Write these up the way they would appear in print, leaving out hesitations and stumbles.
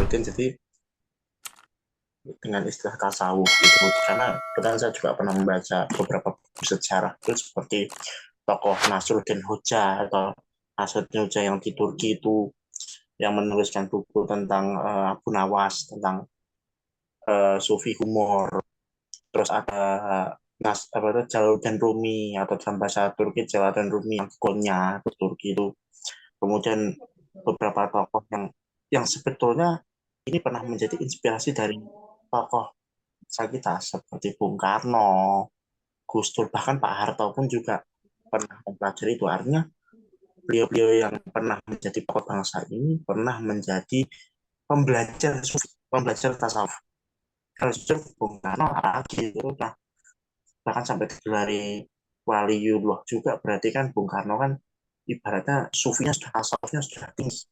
Nurdin, jadi dengan istilah tasawuf itu, karena saya juga pernah membaca beberapa buku sejarah itu seperti tokoh Nasruddin Hoja atau Nasruddin Hoja yang di Turki itu, yang menuliskan buku tentang Abu Nawas, tentang sufi humor. Terus ada Jalaluddin Rumi, atau dalam bahasa Turki Jalaluddin Rumi yang Konya itu Turki itu. Kemudian beberapa tokoh yang sebetulnya ini pernah menjadi inspirasi dari tokoh kita seperti Bung Karno, Gus Dur, bahkan Pak Harto pun juga pernah mempelajari itu. Artinya beliau-beliau yang pernah menjadi tokoh bangsa ini pernah menjadi pembelajar tasawuf. Kalau Bung Karno lagi itu nah, bahkan sampai digelari waliullah juga, berarti kan Bung Karno kan ibaratnya sufinya sudah, tasawufnya sudah tinggi.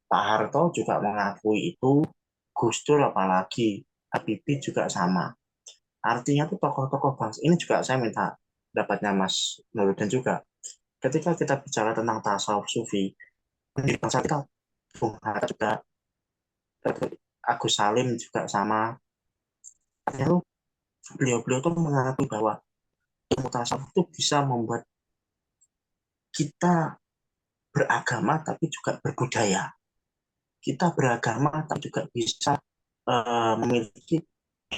Pak Harto juga mengakui itu, Gus Dur apalagi, Habibie juga sama. Artinya tuh tokoh-tokoh bangsa ini juga saya minta dapatnya Mas Nurdin juga. Ketika kita bicara tentang tasawuf sufi, di bangsa kita Bung Hatta juga, Agus Salim juga sama. Artinya beliau-beliau tuh mengakui bahwa ilmu tasawuf itu bisa membuat kita beragama tapi juga berbudaya. Kita beragama tapi juga bisa memiliki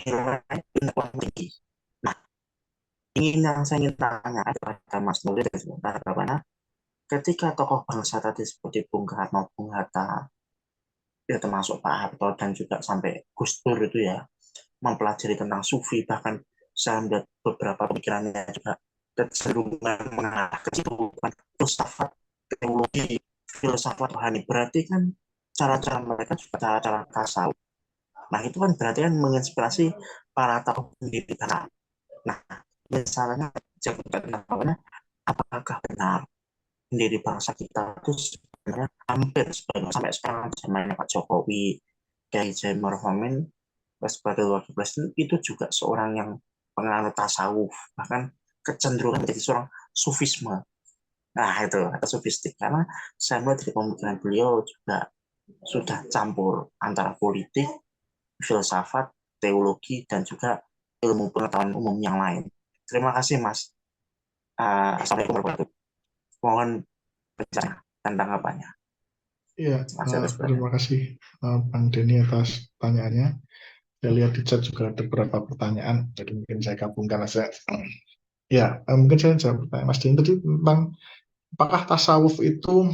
nilai yang tinggi. Nah, yang saya ingin tanya kepada Mas Nurdin dan sebentar bagaimana ketika tokoh bangsa tadi seperti Bung Karno, Bung Hatta, ya termasuk Pak Harto dan juga sampai Gus Dur itu ya, mempelajari tentang sufi, bahkan saya melihat beberapa pemikirannya juga kecenderungan mengarah ke situ, filsafat, teologi, filsafat rohani. Berarti kan cara-cara mereka juga cara-cara tasawuf. Nah, itu kan berarti kan menginspirasi para tokoh pendidikan. Nah, misalnya apakah benar pendiri bangsa kita itu sebenarnya hampir sebenarnya sampai sekarang zamannya Pak Jokowi, Kiai Haji Ma'ruf Amin sebagai wakil presiden itu juga seorang yang penganut tasawuf, bahkan kecenderungan menjadi seorang sufisme. Nah, itu atau sufistik, karena saya melihat dari pemikiran beliau juga sudah campur antara politik, filsafat, teologi, dan juga ilmu pengetahuan umum yang lain. Terima kasih, Mas. Assalamualaikum warahmatullahi wabarakatuh. Mohon penjelasan dan tanggapannya. Iya, terima kasih Bang Denny atas pertanyaannya. Saya lihat di chat juga ada beberapa pertanyaan, jadi mungkin saya gabungkan aja. Ya, mungkin saya jawab pertanyaan Mas Denny tadi tentang apakah tasawuf itu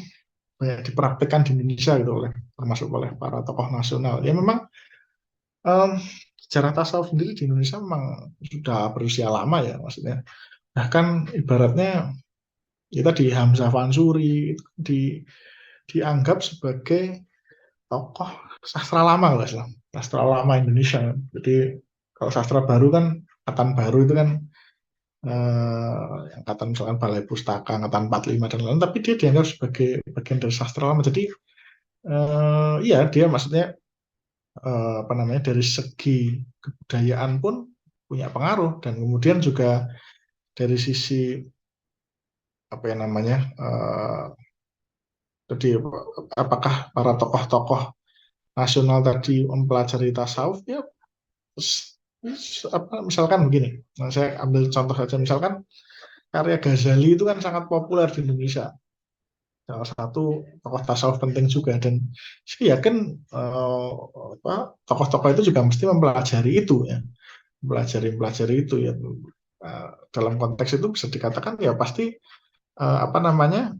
banyak dipraktikkan di Indonesia gitu termasuk oleh para tokoh nasional. Ya memang sejarah tasawuf sendiri di Indonesia memang sudah berusia lama ya, maksudnya. Bahkan ibaratnya kita di Hamzah Fansuri dianggap sebagai tokoh sastra lama, sastra lama Indonesia. Jadi kalau sastra baru kan, angkatan baru itu kan angkatan misalkan Balai Pustaka, angkatan 45 dan lain-lain, tapi dia dianggap sebagai bagian dari sastra lama. Jadi iya, dia maksudnya apa namanya, dari segi kebudayaan pun punya pengaruh, dan kemudian juga dari sisi apa yang namanya jadi apakah para tokoh-tokoh nasional tadi mempelajari tasawuf ya, misalkan begini, saya ambil contoh saja, misalkan karya Ghazali itu kan sangat populer di Indonesia, salah satu tokoh tasawuf penting juga, dan saya yakin tokoh-tokoh itu juga mesti mempelajari itu ya, mempelajari itu ya. Dalam konteks itu bisa dikatakan ya pasti apa namanya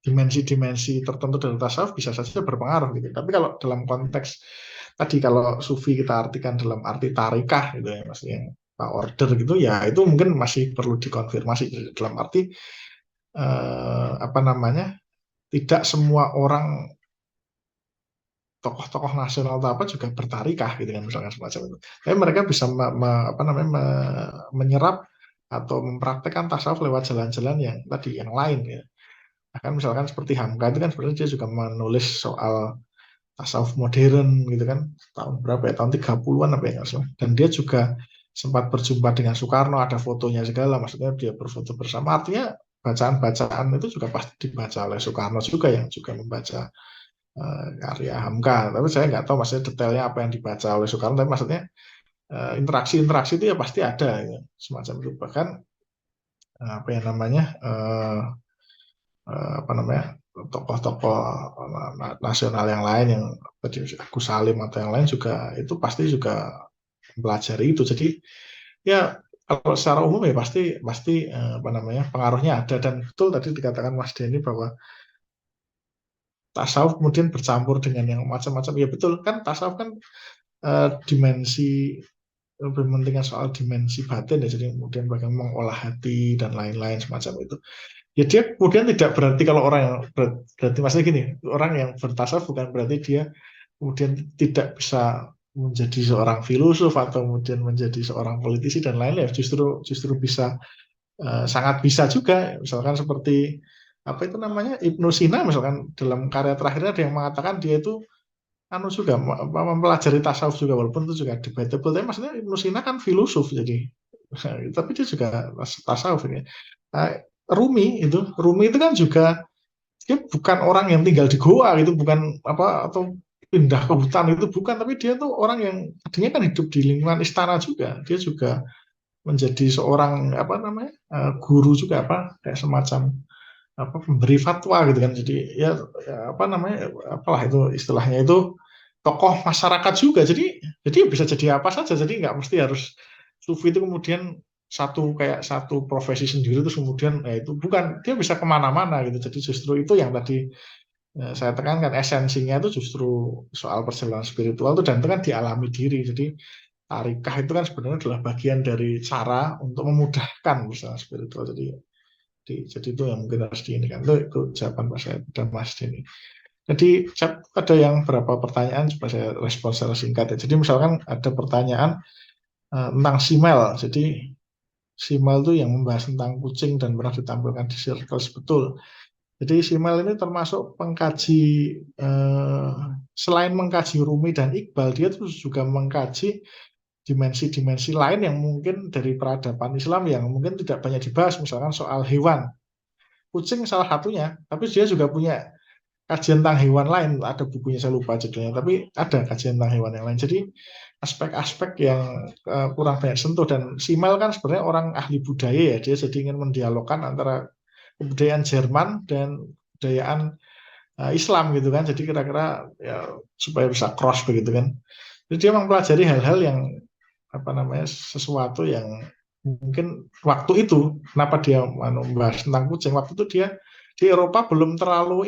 dimensi-dimensi tertentu dari tasawuf bisa saja berpengaruh gitu. Tapi kalau dalam konteks tadi, kalau sufi kita artikan dalam arti tarikah gitu ya, maksudnya order gitu ya, itu mungkin masih perlu dikonfirmasi dalam arti apa namanya, tidak semua orang tokoh-tokoh nasional atau apa juga bertarikah gitu kan, misalkan semacam itu. Tapi mereka bisa apa namanya, menyerap atau mempraktekkan tasawuf lewat jalan-jalan yang tadi yang lain ya. Bahkan misalkan seperti Hamka itu kan sebenarnya dia juga menulis soal tasawuf modern gitu kan, tahun berapa ya, tahun 30-an apa ya, dan dia juga sempat berjumpa dengan Soekarno, ada fotonya segala, maksudnya dia berfoto bersama, artinya bacaan-bacaan itu juga pasti dibaca oleh Soekarno juga, yang juga membaca karya Hamka. Tapi saya nggak tahu maksudnya detailnya apa yang dibaca oleh Soekarno. Tapi maksudnya interaksi-interaksi itu ya pasti ada ya, semacam itu. Bahkan apa yang namanya apa namanya tokoh-tokoh nasional yang lain yang tadi Agus Salim atau yang lain juga itu pasti juga mempelajari itu. Jadi ya kalau secara umum ya pasti pasti apa namanya pengaruhnya ada, dan betul tadi dikatakan Mas Denny bahwa tasawuf kemudian bercampur dengan yang macam-macam. Ya betul kan, tasawuf kan dimensi lebih mementingkan soal dimensi batin ya, jadi kemudian bagaimana mengolah hati dan lain-lain semacam itu. Ya dia kemudian tidak berarti kalau orang yang berarti maksudnya gini, orang yang bertasawuf bukan berarti dia kemudian tidak bisa menjadi seorang filosof atau kemudian menjadi seorang politisi dan lain-lain. Justru justru bisa sangat bisa juga, misalkan seperti apa itu namanya Ibnu Sina, misalkan dalam karya terakhirnya ada yang mengatakan dia itu anu juga mempelajari tasawuf juga, walaupun itu juga debatable, tapi maksudnya Ibnu Sina kan filosof, jadi tapi dia juga tasawuf ini. Rumi itu kan juga dia bukan orang yang tinggal di goa gitu, bukan apa atau pindah ke hutan itu bukan, tapi dia tuh orang yang tadinya kan hidup di lingkungan istana juga, dia juga menjadi seorang apa namanya guru juga, apa kayak semacam apa pemberi fatwa gitu kan. Jadi ya, ya apa namanya apalah itu istilahnya itu tokoh masyarakat juga, jadi bisa jadi apa saja, jadi nggak mesti harus sufi itu kemudian satu profesi sendiri terus kemudian itu bukan, dia bisa kemana-mana gitu. Jadi justru itu yang tadi saya tekankan, esensinya itu justru soal perjalanan spiritual itu, dan itu kan dialami diri. Jadi tarikah itu kan sebenarnya adalah bagian dari cara untuk memudahkan perjalanan spiritual. Jadi itu yang mungkin harus diinginkan. Itu jawaban Mas saya dan Mas Denny. Jadi ada yang berapa pertanyaan, coba saya respon secara singkat ya. Jadi misalkan ada pertanyaan tentang simel. Jadi simel itu yang membahas tentang kucing dan pernah ditampilkan di circle, betul. Jadi simel ini termasuk pengkaji, selain mengkaji Rumi dan Iqbal, dia terus juga mengkaji dimensi-dimensi lain yang mungkin dari peradaban Islam yang mungkin tidak banyak dibahas, misalkan soal hewan. Kucing salah satunya, tapi dia juga punya kajian tentang hewan lain, ada bukunya saya lupa judulnya, tapi ada kajian tentang hewan yang lain. Jadi aspek-aspek yang kurang banyak sentuh, dan Simel kan sebenarnya orang ahli budaya ya, dia jadi ingin mendialogkan antara kebudayaan Jerman dan kebudayaan Islam gitu kan, jadi kira-kira ya supaya bisa cross begitu kan. Jadi dia mempelajari hal-hal yang apa namanya sesuatu yang mungkin waktu itu kenapa dia membahas tentang kucing, waktu itu dia di Eropa belum terlalu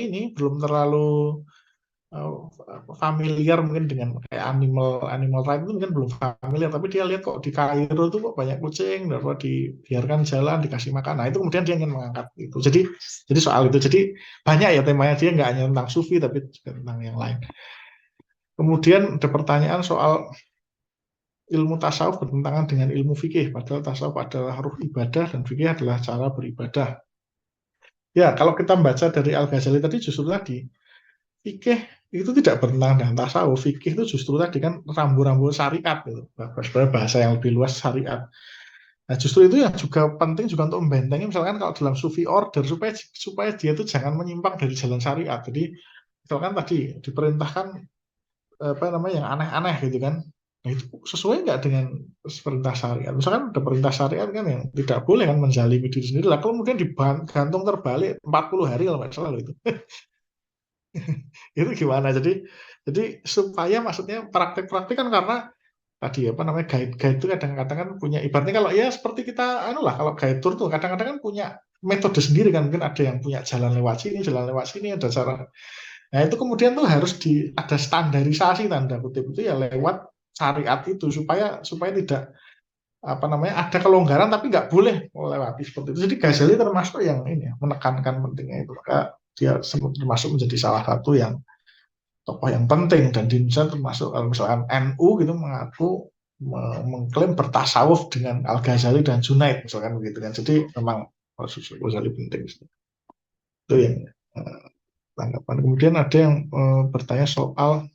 familiar mungkin dengan kayak animal right itu mungkin belum familiar, tapi dia lihat kok di Kairo tuh kok banyak kucing, dan dibiarkan jalan dikasih makan. Nah itu kemudian dia ingin mengangkat itu. Jadi soal itu, jadi banyak ya temanya, dia nggak hanya tentang sufi tapi juga tentang yang lain. Kemudian ada pertanyaan soal ilmu tasawuf bertentangan dengan ilmu fikih, padahal tasawuf adalah ruh ibadah dan fikih adalah cara beribadah. Ya, kalau kita membaca dari Al-Ghazali tadi, justru tadi fikih itu tidak bertentangan dengan tasawuf. Fikih itu justru tadi kan rambu-rambu syariat gitu. Sebenarnya bahasa yang lebih luas syariat. Nah, justru itu yang juga penting juga untuk membentengi, misalkan kalau dalam sufi order, supaya supaya dia itu jangan menyimpang dari jalan syariat. Jadi misalkan tadi diperintahkan apa namanya yang aneh-aneh gitu kan. Nah, itu sesuai nggak dengan perintah syariat? Misalkan ada perintah syariat kan yang tidak boleh kan menzalimi diri sendiri. Lah kemudian digantung terbalik 40 hari kalau nggak salah itu. Itu gimana? Jadi supaya maksudnya praktek-praktek kan, karena tadi apa namanya guide itu kadang-kadang kan punya, ibaratnya kalau ya seperti kita anu lah, kalau guide tour tuh kadang-kadang kan punya metode sendiri kan, mungkin ada yang punya jalan lewat sini ada cara. Nah itu kemudian tuh harus ada standarisasi tanda kutip itu ya lewat syariat itu, supaya supaya tidak apa namanya ada kelonggaran tapi nggak boleh melewati seperti itu. Jadi Ghazali termasuk yang ini ya, menekankan pentingnya itu, maka dia termasuk menjadi salah satu yang tokoh yang penting, dan di Indonesia termasuk kalau misalkan NU gitu mengaku mengklaim bertasawuf dengan Al-Ghazali dan Junaid misalkan begitu kan. Jadi memang Al-Ghazali penting itu yang tanggapan. Kemudian ada yang bertanya soal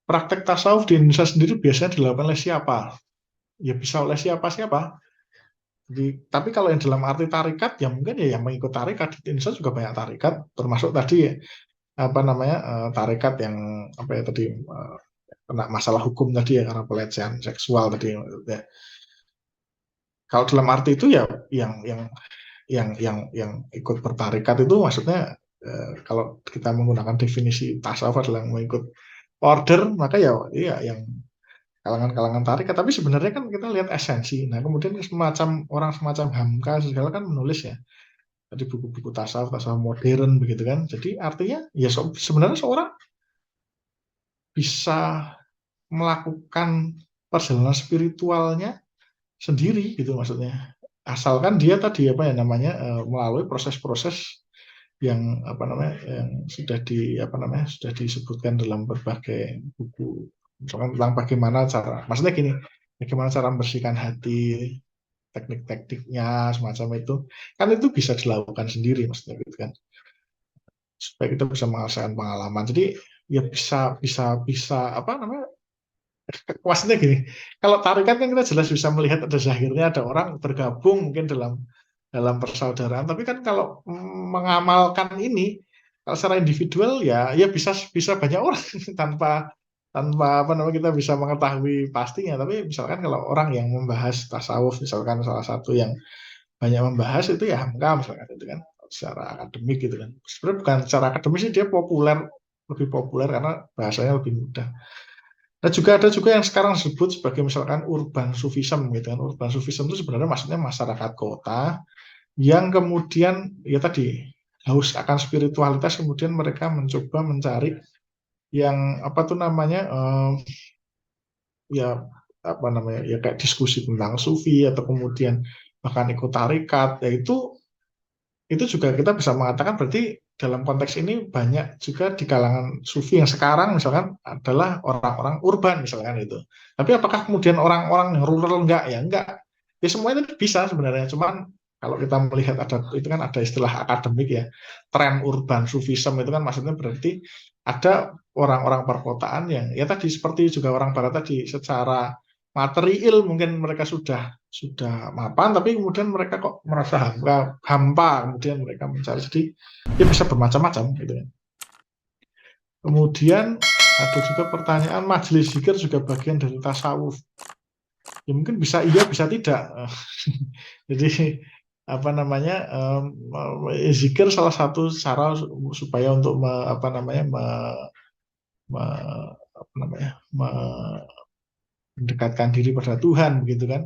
praktek tasawuf di Indonesia sendiri biasanya dilakukan oleh siapa? Ya bisa oleh siapa-siapa. Tapi kalau yang dalam arti tarikat ya mungkin ya yang mengikut tarikat, di Indonesia juga banyak tarikat, termasuk tadi ya, apa namanya tarekat yang apa ya tadi kena masalah hukum tadi ya karena pelecehan seksual tadi ya. Kalau dalam arti itu ya yang ikut bertarekat itu maksudnya kalau kita menggunakan definisi tasawuf adalah mengikut order maka ya iya yang kalangan-kalangan tarekat tapi sebenarnya kan kita lihat esensi. Nah kemudian semacam orang semacam Hamka segala kan menulis ya tadi buku-buku tasawuf tasawuf modern begitu kan. Jadi artinya ya sebenarnya seorang bisa melakukan perjalanan spiritualnya sendiri gitu maksudnya. Asalkan dia tadi apa ya namanya melalui proses-proses yang apa namanya yang sudah apa namanya sudah disebutkan dalam berbagai buku misalkan tentang bagaimana cara maksudnya gini bagaimana cara membersihkan hati teknik-tekniknya semacam itu kan itu bisa dilakukan sendiri maksudnya gitu kan supaya kita bisa merasakan pengalaman jadi ya bisa apa namanya maksudnya gini, kalau tarikat kan kita jelas bisa melihat ada zahirnya ada orang bergabung mungkin dalam dalam persaudaraan. Tapi kan kalau mengamalkan ini, kalau secara individual ya bisa bisa banyak orang tanpa tanpa apa namanya kita bisa mengetahui pastinya. Tapi misalkan kalau orang yang membahas tasawuf, misalkan salah satu yang banyak membahas itu ya Hamka misalkan itu kan secara akademik gitu kan. Sebenarnya bukan secara akademis sih dia populer lebih populer karena bahasanya lebih mudah. Nah, juga ada juga yang sekarang disebut sebagai misalkan urban sufism gitu kan. Urban sufism itu sebenarnya maksudnya masyarakat kota yang kemudian ya tadi haus akan spiritualitas kemudian mereka mencoba mencari yang apa tuh namanya ya apa namanya ya kayak diskusi tentang sufi atau kemudian bahkan ikut tarekat ya itu juga kita bisa mengatakan berarti dalam konteks ini banyak juga di kalangan sufi yang sekarang misalkan adalah orang-orang urban misalkan itu. Tapi apakah kemudian orang-orang yang rural enggak ya enggak. Ya semua itu bisa sebenarnya. Cuman kalau kita melihat ada itu kan ada istilah akademik ya. Tren urban sufism itu kan maksudnya berarti ada orang-orang perkotaan yang ya tadi seperti juga orang barat tadi secara material mungkin mereka sudah mapan tapi kemudian mereka kok merasa hampa, hampa kemudian mereka mencari jadi ya bisa bermacam-macam gitu ya. Kemudian ada juga pertanyaan majelis zikir juga bagian dari tasawuf. Ya mungkin bisa iya bisa tidak. Jadi apa namanya zikir salah satu cara supaya untuk apa namanya apa namanya mendekatkan diri pada Tuhan begitu kan.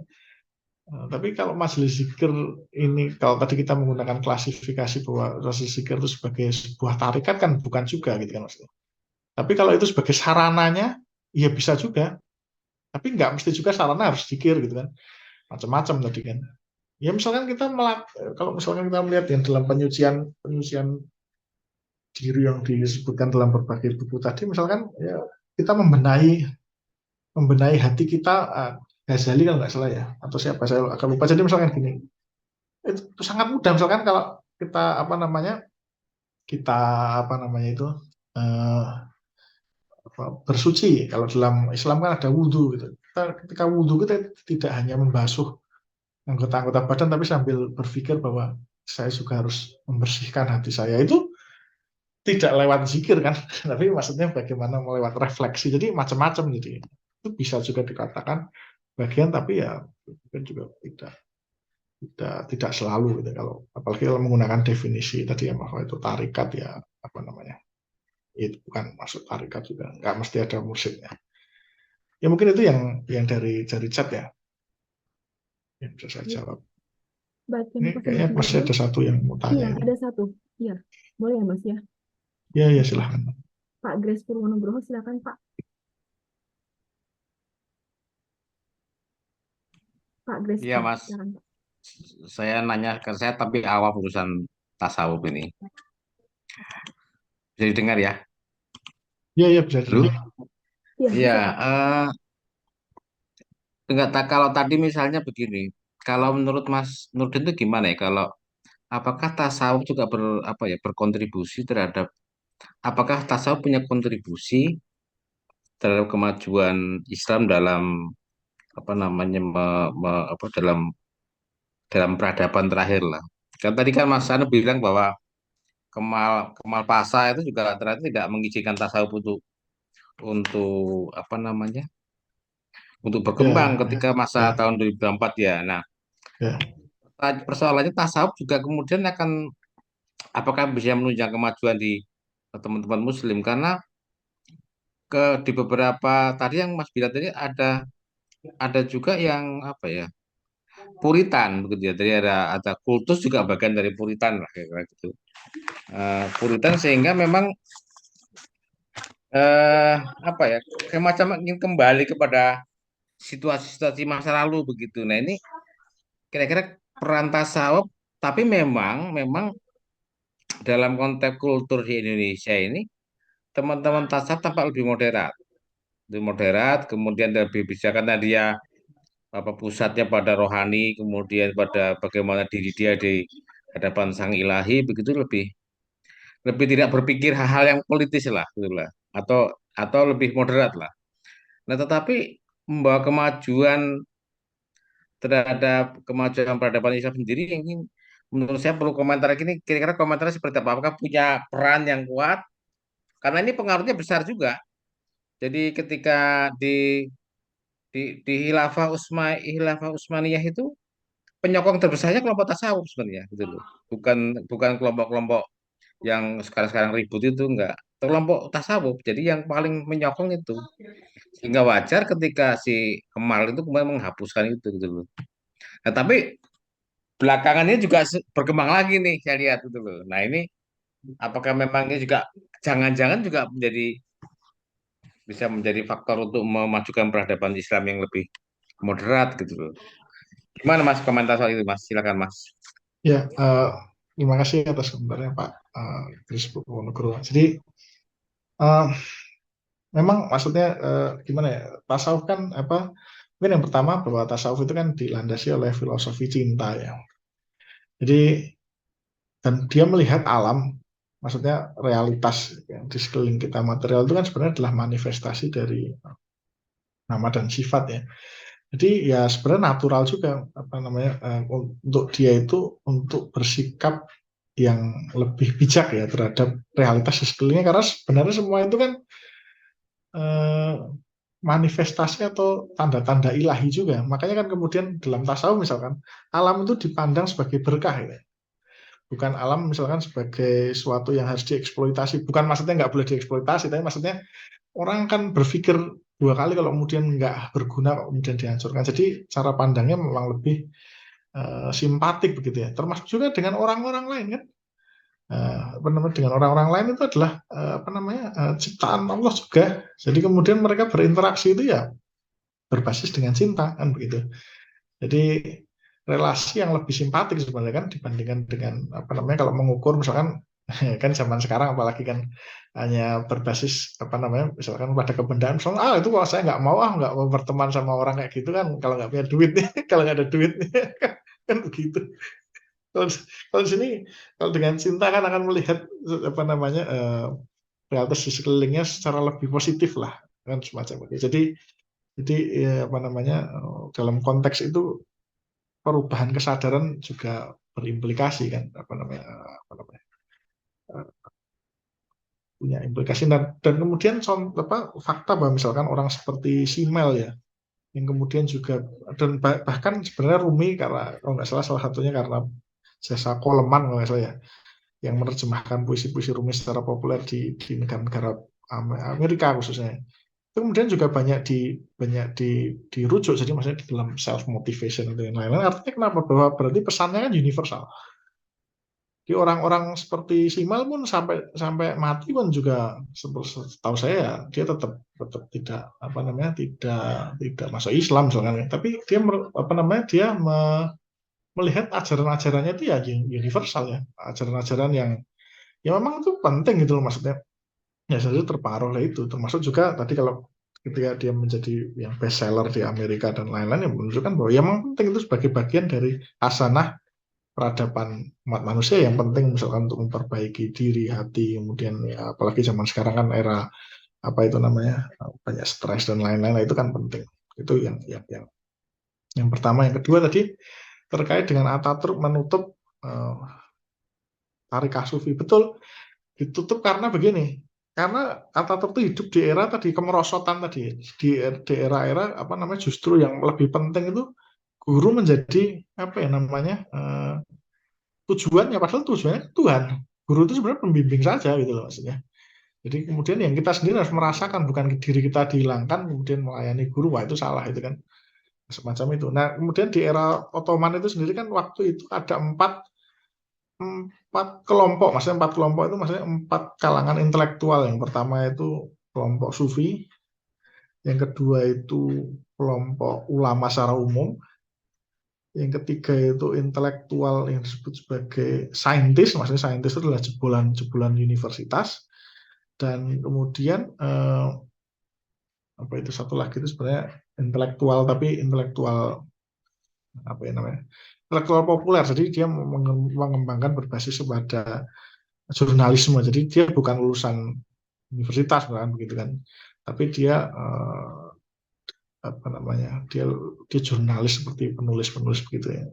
Tapi kalau majelis zikir ini, kalau tadi kita menggunakan klasifikasi bahwa majelis zikir itu sebagai sebuah tarikat kan bukan juga gitu kan maksudnya. Tapi kalau itu sebagai sarananya, ya bisa juga. Tapi nggak mesti juga sarana harus zikir gitu kan. Macam-macam tadi kan. Ya misalkan kita kalau misalkan kita melihat yang dalam penyucian penyucian diri yang disebutkan dalam berbagai buku tadi, misalkan ya kita membenahi membenahi hati kita. Ghazali kalau nggak salah ya, atau siapa saya agak lupa. Jadi misalkan gini, itu sangat mudah misalkan kalau kita apa namanya kita apa namanya itu eh, bersuci kalau dalam Islam kan ada wudhu gitu kita, ketika wudhu kita tidak hanya membasuh anggota-anggota badan tapi sambil berpikir bahwa saya juga harus membersihkan hati saya itu tidak lewat zikir kan tapi maksudnya bagaimana melewat refleksi jadi macam-macam jadi itu bisa juga dikatakan bagian tapi ya mungkin juga tidak selalu gitu kalau apalagi kalau menggunakan definisi tadi ya bahwa itu tarikat ya apa namanya itu bukan masuk tarikat juga nggak mesti ada mursyidnya ya mungkin itu yang dari chat ya yang bisa saya Iya. jawab Baik, ini terima kasih kayaknya Mas masih Daniel. ada satu yang mau tanya Iya, ini ada satu. Iya, boleh ya Mas ya? ya ya silahkan Pak Grace Purwonugroho, silakan Pak. Pak Grace, Iya ya, Mas, silakan Pak. saya nanya ke saya tapi awal urusan tasawuf ini. Jadi dengar ya? ya ya bisa Lu? didengar Iya, Iya, bisa Pak. enggak tak kalau tadi misalnya begini, kalau menurut Mas Nurdin itu gimana ya? Kalau apakah tasawuf juga apa ya berkontribusi terhadap apakah tasawuf punya kontribusi terhadap kemajuan Islam dalam apa namanya apa dalam peradaban terakhir lah. Kan tadi kan Mas Anu bilang bahwa Kemal Pasa itu juga ternyata tidak mengizinkan tasawuf untuk apa namanya untuk Ya, berkembang ya, ketika masa ya, tahun 2004 ya. Nah, ya, persoalannya tasawuf juga kemudian apakah bisa menunjang kemajuan di teman-teman Muslim karena di beberapa tadi yang Mas bilang tadi ada juga yang apa ya Puritan begitu ya. Jadi ada kultus juga bagian dari Puritan lah kayak gitu. Puritan sehingga memang apa ya kayak macam ingin kembali kepada situasi-situasi masa lalu begitu. Nah ini kira-kira peran tasawuf, tapi memang dalam konteks kultur di Indonesia ini teman-teman tasawuf tampak lebih moderat, kemudian lebih bisa karena dia apa pusatnya pada rohani, kemudian pada bagaimana diri dia di hadapan Sang Ilahi, begitu lebih lebih tidak berpikir hal-hal yang politis lah, gitulah, atau lebih moderat lah. Nah, tetapi membawa terhadap kemajuan peradaban Islam sendiri yang ini menurut saya perlu komentar gini kira-kira komentarnya seperti apa apakah punya peran yang kuat karena ini pengaruhnya besar juga jadi ketika di Khilafah Utsmaniyah itu penyokong terbesarnya kelompok tasawuf sebenarnya gitu loh bukan kelompok-kelompok yang sekarang-sekarang ribut itu enggak kelompok tasawuf jadi yang paling menyokong itu sehingga wajar ketika si Kemal itu kemudian menghapuskan itu gitu loh nah tapi belakangan ini juga berkembang lagi nih saya lihat itu loh. Nah ini apakah memang ini juga jangan-jangan juga bisa menjadi faktor untuk memajukan peradaban Islam yang lebih moderat gitu loh. Gimana Mas komentar soal itu Mas? Silakan Mas. ya. Terima kasih atas komentarnya Pak Kris Purwonogoro. Jadi eh, memang maksudnya gimana ya? Tasawuf kan apa? Mungkin yang pertama bahwa tasawuf itu kan dilandasi oleh filosofi cinta ya. Jadi dan dia melihat alam, maksudnya realitas yang di sekeliling kita material itu kan sebenarnya adalah manifestasi dari nama dan sifat ya. Jadi ya sebenarnya natural juga apa namanya untuk dia itu untuk bersikap yang lebih bijak ya terhadap realitas di sekelilingnya karena sebenarnya semua itu kan eh, manifestasi atau tanda-tanda ilahi juga. Makanya kan kemudian dalam tasawuf misalkan alam itu dipandang sebagai berkah ya. Bukan alam misalkan sebagai suatu yang harus dieksploitasi. Bukan maksudnya nggak boleh dieksploitasi, tapi maksudnya orang kan berpikir dua kali kalau kemudian nggak berguna kemudian dihancurkan. Jadi cara pandangnya memang lebih simpatik begitu ya. Termasuk juga dengan orang-orang lain kan. Apa namanya dengan orang-orang lain itu adalah apa namanya ciptaan Allah juga. Jadi kemudian mereka berinteraksi itu ya berbasis dengan cinta kan begitu. Jadi relasi yang lebih simpatik sebenarnya kan dibandingkan dengan apa namanya kalau mengukur misalkan kan zaman sekarang apalagi kan hanya berbasis apa namanya misalkan pada kebendaan misalnya itu kalau saya nggak mau berteman sama orang kayak gitu kan kalau nggak punya duit nih kalau nggak ada duit nih kan begitu kalau kalau di sini kalau dengan cinta kan akan melihat apa namanya realitas di sekelilingnya secara lebih positif lah kan semacam itu jadi apa namanya dalam konteks itu perubahan kesadaran juga berimplikasi kan apa namanya eh, punya implikasi dan kemudian fakta bahwa misalkan orang seperti Simel ya yang kemudian juga dan bahkan sebenarnya Rumi karena kalau nggak salah salah satunya karena jasa Coleman kalau nggak salah ya yang menerjemahkan puisi-puisi Rumi secara populer di negara-negara Amerika khususnya itu kemudian juga dirujuk jadi maksudnya di dalam self motivation dan lain-lain artinya kenapa bahwa berarti pesannya kan universal di orang-orang seperti Simal pun sampai sampai mati pun juga setahu saya dia tetap tidak apa namanya tidak masuk Islam misalkan tapi dia apa namanya dia melihat ajaran-ajarannya itu ya universal ya ajaran-ajaran yang ya memang itu penting gitu loh maksudnya ya saya terpengaruh oleh itu termasuk juga tadi kalau ketika dia menjadi yang best seller di Amerika dan lain-lain yang menunjukkan bahwa ya memang penting itu sebagai bagian dari hasanah peradaban umat manusia yang penting misalkan untuk memperbaiki diri hati kemudian ya, apalagi zaman sekarang kan era apa itu namanya banyak stres dan lain-lain itu kan penting itu yang pertama yang kedua tadi terkait dengan Ataturk menutup tarikah sufi. Betul, ditutup karena begini. Karena Atatürk itu hidup di era tadi kemerosotan tadi, di era-era apa namanya justru yang lebih penting itu guru menjadi apa ya namanya tujuannya, padahal tujuannya Tuhan. Guru itu sebenarnya pembimbing saja gitu loh maksudnya. Jadi kemudian yang kita sendiri harus merasakan, bukan diri kita dihilangkan kemudian melayani guru, wah itu salah itu kan semacam itu. Nah kemudian di era Ottoman itu sendiri kan waktu itu ada empat kelompok, maksudnya empat kelompok itu maksudnya empat kalangan intelektual. Yang pertama itu kelompok sufi, yang kedua itu kelompok ulama secara umum, yang ketiga itu intelektual yang disebut sebagai saintis, maksudnya saintis itu adalah jebolan-jebolan universitas, dan kemudian apa itu satu lagi itu sebenarnya intelektual, tapi intelektual apa ya namanya, intelektual populer, jadi dia mengembangkan berbasis pada jurnalisme, jadi dia bukan lulusan universitas kan begitu kan, tapi dia apa namanya, dia jurnalis seperti penulis begitu ya.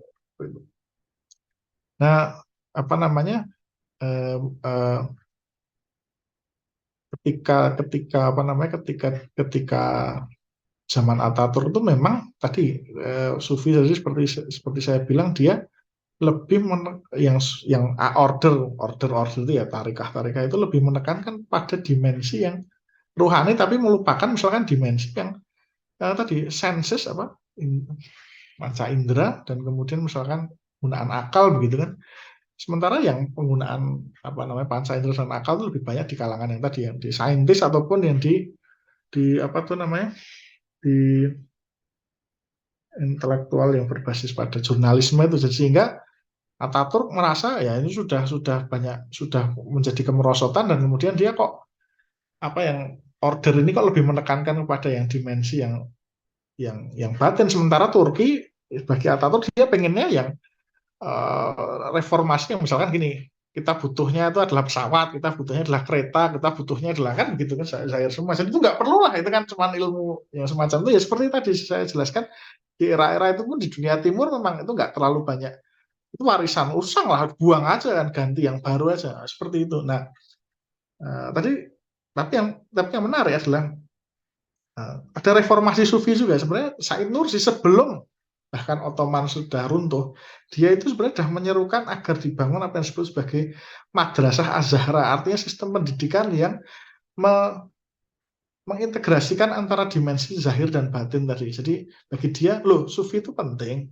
Nah apa namanya eh, eh, ketika apa namanya ketika zaman Atatürk itu memang tadi Sufi tadi seperti saya bilang dia lebih yang order itu ya tarikah itu lebih menekankan pada dimensi yang rohani, tapi melupakan misalkan dimensi yang tadi senses apa panca indera, dan kemudian misalkan penggunaan akal begitu kan. Sementara yang penggunaan apa namanya panca indera dan akal itu lebih banyak di kalangan yang tadi yang di saintis ataupun yang di apa tuh namanya di intelektual yang berbasis pada jurnalisme itu. Sehingga Atatürk merasa ya ini sudah menjadi kemerosotan, dan kemudian dia kok apa yang order ini kok lebih menekankan kepada yang dimensi yang batin, sementara Turki bagi Atatürk dia pengennya yang reformasi yang misalkan gini, kita butuhnya itu adalah pesawat, kita butuhnya adalah kereta, kita butuhnya adalah kan begitu kan Zahir semua. Jadi itu nggak perlu lah, itu kan cuma ilmu yang semacam itu ya seperti tadi saya jelaskan, di era-era itu pun di dunia timur memang itu nggak terlalu banyak, itu warisan usang lah, buang aja kan, ganti yang baru aja seperti itu. Nah tapi yang menarik adalah ada reformasi sufi juga sebenarnya. Said Nursi sebelum bahkan Ottoman sudah runtuh, dia itu sebenarnya sudah menyerukan agar dibangun apa yang disebut sebagai madrasah az-Zahra, artinya sistem pendidikan yang mengintegrasikan antara dimensi zahir dan batin tadi. Jadi bagi dia, loh sufi itu penting,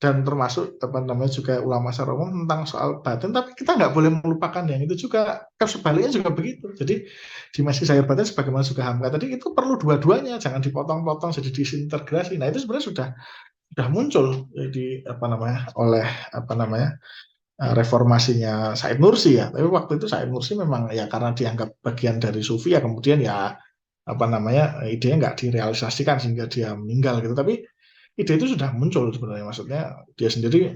dan termasuk apa namanya juga ulama secara umum tentang soal batin, tapi kita nggak boleh melupakan yang itu juga. Sebaliknya juga begitu. Jadi dimensi zahir batin sebagaimana juga Hamka tadi itu perlu dua-duanya, jangan dipotong-potong jadi disintegrasi. Nah itu sebenarnya sudah muncul di apa namanya oleh apa namanya reformasinya Said Nursi ya. Tapi waktu itu Said Nursi memang ya karena dianggap bagian dari sufi ya, kemudian ya apa namanya idenya nggak direalisasikan sehingga dia meninggal gitu. Tapi ide itu sudah muncul sebenarnya, maksudnya dia sendiri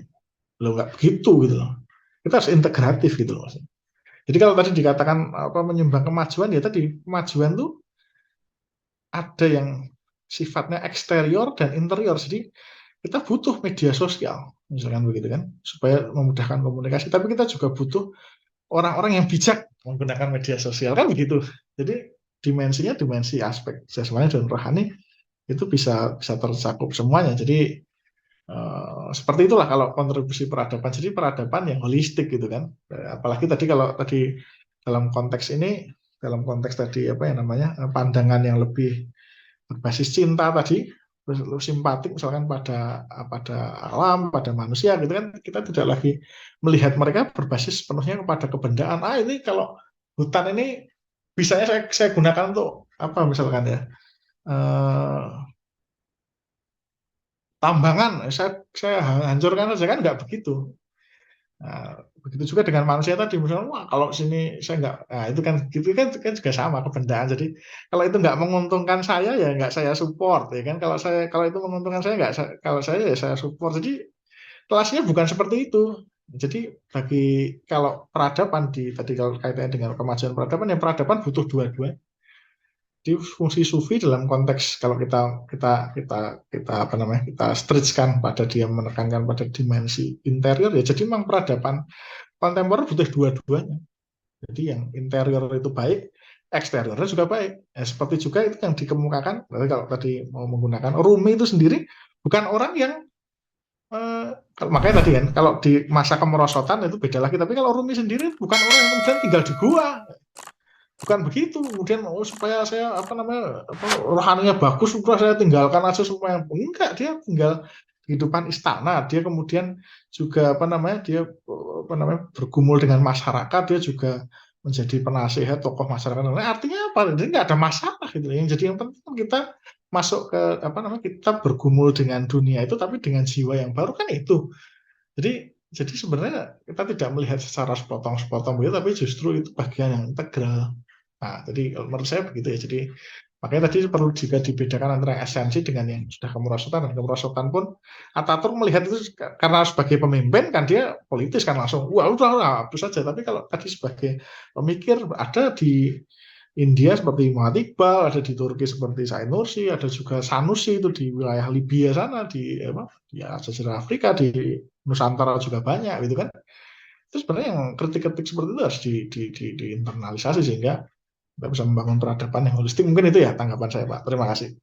lo nggak begitu gitu loh. Kita harus integratif gitu loh. Jadi kalau tadi dikatakan apa menyumbang kemajuan, ya tadi kemajuan tuh ada yang sifatnya eksterior dan interior. Jadi kita butuh media sosial, misalkan begitu kan, supaya memudahkan komunikasi. Tapi kita juga butuh orang-orang yang bijak menggunakan media sosial kan begitu. Jadi dimensinya dimensi aspek jasmani dan rohani itu bisa tercakup semuanya. Jadi seperti itulah kalau kontribusi peradaban. Jadi peradaban yang holistik gitu kan. Apalagi tadi kalau tadi dalam konteks ini, dalam konteks tadi apa yang namanya pandangan yang lebih berbasis cinta tadi, simpatik misalkan pada alam, pada manusia gitu kan, kita tidak lagi melihat mereka berbasis penuhnya kepada kebendaan. Ini kalau hutan ini bisanya saya gunakan untuk apa misalkan ya tambangan, saya hancurkan saja kan, nggak begitu. Nah, begitu juga dengan manusia tadi, misalnya wah kalau sini saya nggak, nah itu kan juga sama kebendaan. Jadi kalau itu nggak menguntungkan saya ya nggak saya support ya kan. Kalau itu menguntungkan saya nggak, kalau saya ya saya support. Jadi kelasnya bukan seperti itu. Jadi kalau peradaban tadi kalau kaitannya dengan kemajuan peradaban, yang peradaban butuh dua-dua. Di fungsi sufi dalam konteks kalau kita apa namanya kita stretchkan pada dia menekankan pada dimensi interior ya, jadi memang peradaban kontemporer butuh dua-duanya. Jadi yang interior itu baik, eksteriornya juga baik. Seperti juga itu yang dikemukakan, kalau tadi mau menggunakan Rumi itu sendiri, bukan orang yang, makanya tadi kan, kalau di masa kemerosotan itu beda lagi, tapi kalau Rumi sendiri bukan orang yang kemudian tinggal di gua, bukan begitu, kemudian supaya saya rohaninya bagus, sudah saya tinggalkan aja semua yang enggak, dia tinggal kehidupan istana, dia kemudian juga bergumul dengan masyarakat, dia juga menjadi penasihat tokoh masyarakat. Nah, artinya apa? Jadi nggak ada masalah gitu. Yang penting kita masuk ke kita bergumul dengan dunia itu, tapi dengan jiwa yang baru, kan itu. Jadi sebenarnya kita tidak melihat secara sepotong-sepotong begitu, tapi justru itu bagian yang integral. Nah, jadi menurut saya begitu ya. Jadi makanya tadi perlu juga dibedakan antara esensi dengan yang sudah kemerosotan. Dan kemerosotan pun Ataturk melihat itu karena sebagai pemimpin kan dia politis kan langsung, wah udah hapus saja. Tapi kalau tadi sebagai pemikir, ada di India seperti Muhammad Iqbal, ada di Turki seperti Said Nursi, ada juga Sanusi itu di wilayah Libya sana, di Jazirah Afrika, di Nusantara juga banyak gitu kan. Itu sebenarnya yang kritik-kritik seperti itu harus diinternalisasi sehingga kita bisa membangun peradaban yang holistik. Mungkin itu ya tanggapan saya, Pak. Terima kasih.